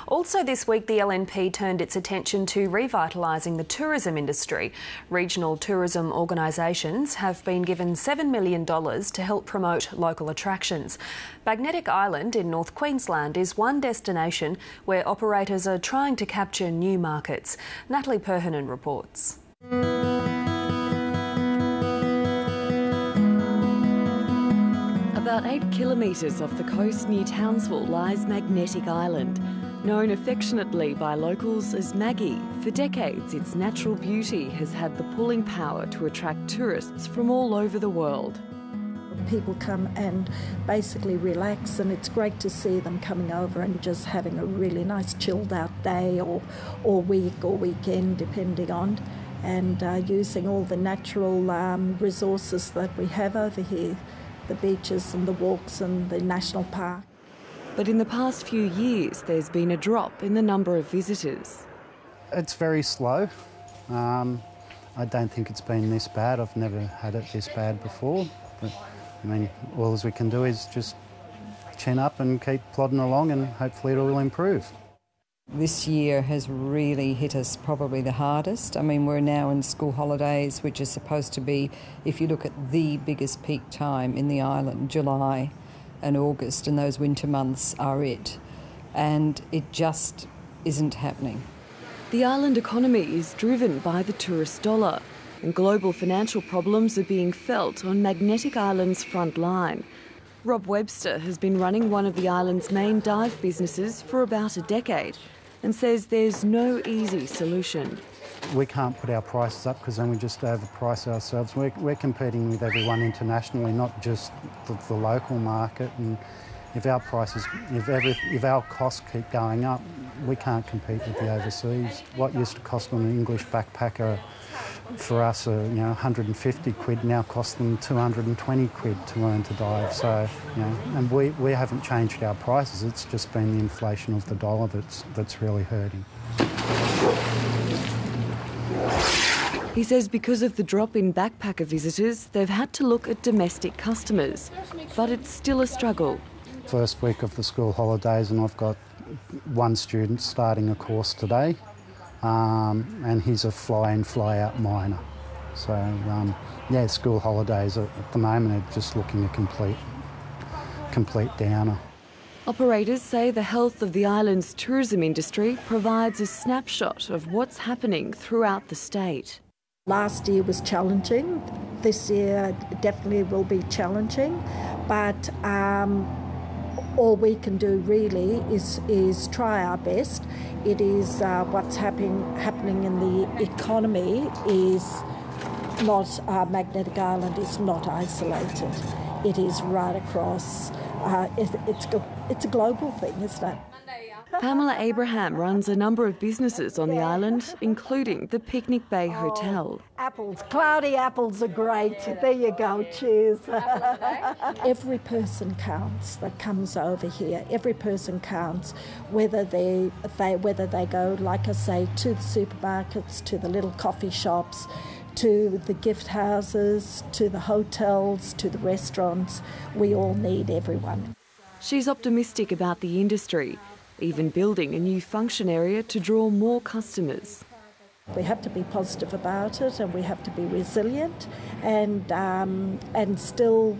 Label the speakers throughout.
Speaker 1: Also this week, the LNP turned its attention to revitalising the tourism industry. Regional tourism organisations have been given $7 million to help promote local attractions. Magnetic Island in North Queensland is one destination where operators are trying to capture new markets. Natalie Perhinen reports.
Speaker 2: About 8 kilometres off the coast near Townsville lies Magnetic Island. Known affectionately by locals as Maggie, for decades its natural beauty has had the pulling power to attract tourists from all over the world.
Speaker 3: People come and basically relax, and it's great to see them coming over and just having a really nice chilled out day or week or weekend depending on, and using all the natural resources that we have over here. The beaches and the walks and the national park.
Speaker 2: But in the past few years, there's been a drop in the number of visitors.
Speaker 4: It's very slow. I don't think it's been this bad. I've never had it this bad before. But, I mean, all we can do is just chin up and keep plodding along, and hopefully it will improve.
Speaker 5: This year has really hit us probably the hardest. I mean, we're now in school holidays, which is supposed to be, if you look at the biggest peak time in the island, July and August, and those winter months are it. And it just isn't happening.
Speaker 2: The island economy is driven by the tourist dollar, and global financial problems are being felt on Magnetic Island's front line. Rob Webster has been running one of the island's main dive businesses for about a decade and says there's no easy solution.
Speaker 4: We can't put our prices up because then we just overprice ourselves. We're competing with everyone internationally, not just the local market. And if our prices, if our costs keep going up, we can't compete with the overseas. What used to cost an English backpacker for us, 150 quid now costs them 220 quid to learn to dive. So, and we haven't changed our prices. It's just been the inflation of the dollar that's really hurting.
Speaker 2: He says because of the drop in backpacker visitors, they've had to look at domestic customers, but it's still a struggle.
Speaker 4: First week of the school holidays, and I've got one student starting a course today. And he's a fly-in, fly-out miner. So, school holidays at the moment are just looking a complete downer.
Speaker 2: Operators say the health of the island's tourism industry provides a snapshot of what's happening throughout the state.
Speaker 3: Last year was challenging. This year definitely will be challenging, but all we can do really is try our best. It is what's happening in the economy is not, Magnetic Island is not isolated. It is right across, it's a global thing, isn't it?
Speaker 2: Pamela Abraham runs a number of businesses on the island, including the Picnic Bay Hotel.
Speaker 3: Apples, cloudy apples are great. There you go, cheers. Every person counts that comes over here. Every person counts, whether they go, like I say, to the supermarkets, to the little coffee shops, to the gift houses, to the hotels, to the restaurants. We all need everyone.
Speaker 2: She's optimistic about the industry, even building a new function area to draw more customers.
Speaker 3: We have to be positive about it, and we have to be resilient, and still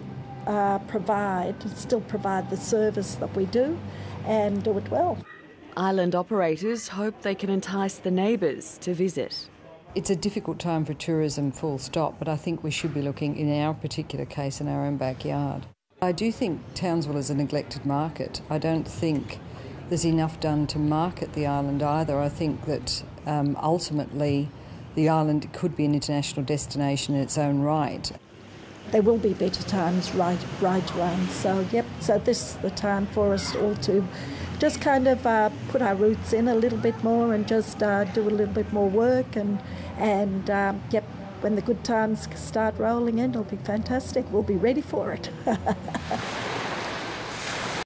Speaker 3: provide the service that we do, and do it well.
Speaker 2: Island operators hope they can entice the neighbours to visit.
Speaker 5: It's a difficult time for tourism, full stop, but I think we should be looking, in our particular case, in our own backyard. I do think Townsville is a neglected market. I don't think there's enough done to market the island either. I think that ultimately the island could be an international destination in its own right.
Speaker 3: There will be better times right around. So this is the time for us all to just kind of put our roots in a little bit more and just do a little bit more work and when the good times start rolling in, it'll be fantastic. We'll be ready for it.